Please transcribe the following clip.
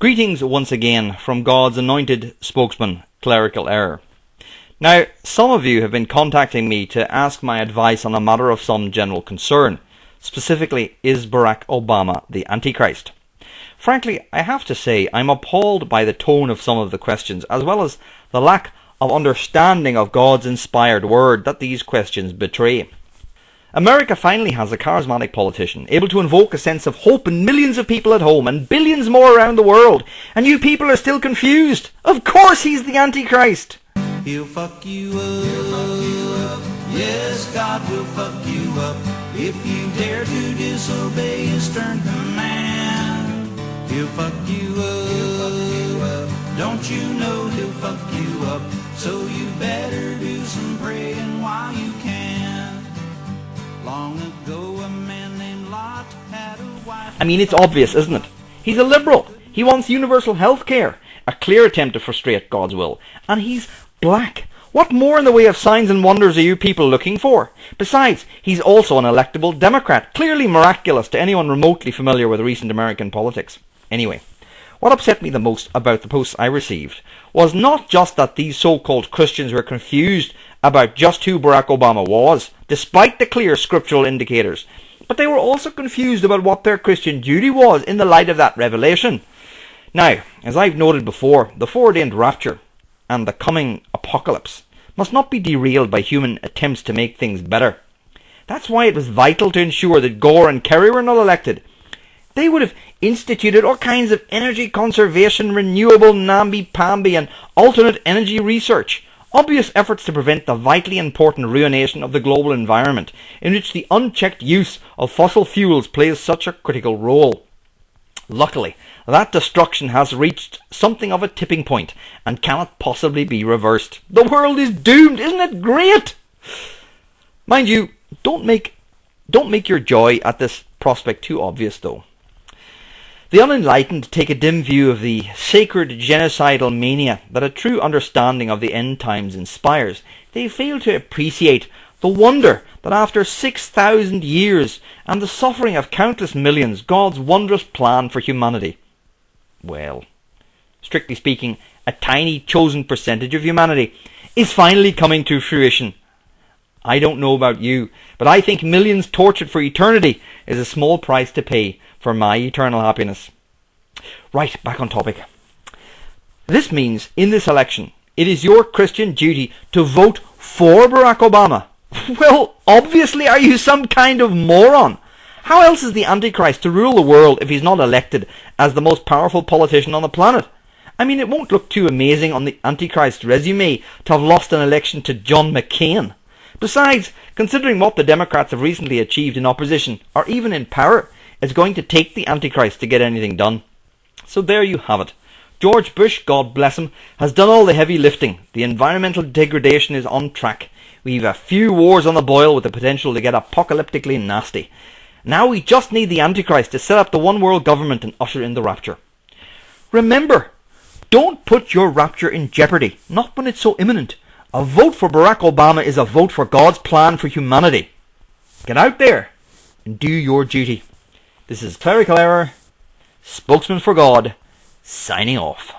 Greetings once again from God's anointed spokesman, Clerical Error. Now, some of you have been contacting me to ask my advice on a matter of some general concern. Specifically, is Barak Obama the Antichrist? Frankly, I have to say I'm appalled by the tone of some of the questions, as well as the lack of understanding of God's inspired word that these questions betray. America finally has a charismatic politician, able to invoke a sense of hope in millions of people at home and billions more around the world, and you people are still confused. Of course he's the Antichrist! He'll fuck you up. Yes, God will fuck you up if you dare to disobey his stern command. He'll fuck you up. Don't you know he'll fuck you up? So you better do some praying while you can. Long ago, a man named Lot had a wife. I mean, it's obvious, isn't it? He's a liberal. He wants universal health care, a clear attempt to frustrate God's will. And he's black. What more in the way of signs and wonders are you people looking for? Besides, he's also an electable Democrat, clearly miraculous to anyone remotely familiar with recent American politics. Anyway, what upset me the most about the posts I received was not just that these so-called Christians were confused about just who Barack Obama was, despite the clear scriptural indicators, but they were also confused about what their Christian duty was in the light of that revelation. Now, as I've noted before, the foreordained rapture and the coming apocalypse must not be derailed by human attempts to make things better. That's why it was vital to ensure that Gore and Kerry were not elected. They would have instituted all kinds of energy conservation, renewable namby-pamby and alternate energy research, obvious efforts to prevent the vitally important ruination of the global environment, in which the unchecked use of fossil fuels plays such a critical role. Luckily, that destruction has reached something of a tipping point and cannot possibly be reversed. The world is doomed, isn't it great? Mind you, don't make your joy at this prospect too obvious though. The unenlightened take a dim view of the sacred genocidal mania that a true understanding of the end times inspires. They fail to appreciate the wonder that after 6,000 years and the suffering of countless millions, God's wondrous plan for humanity, well, strictly speaking, a tiny chosen percentage of humanity, is finally coming to fruition. I don't know about you, but I think millions tortured for eternity is a small price to pay for my eternal happiness. Right, back on topic. This means, in this election, it is your Christian duty to vote for Barack Obama. Well, obviously, are you some kind of moron? How else is the Antichrist to rule the world if he's not elected as the most powerful politician on the planet? I mean, it won't look too amazing on the Antichrist's resume to have lost an election to John McCain. Besides, considering what the Democrats have recently achieved in opposition, or even in power, it's going to take the Antichrist to get anything done. So there you have it. George Bush, God bless him, has done all the heavy lifting. The environmental degradation is on track. We've a few wars on the boil with the potential to get apocalyptically nasty. Now we just need the Antichrist to set up the one world government and usher in the rapture. Remember, don't put your rapture in jeopardy, not when it's so imminent. A vote for Barack Obama is a vote for God's plan for humanity. Get out there and do your duty. This is Clerical Error, spokesman for God, signing off.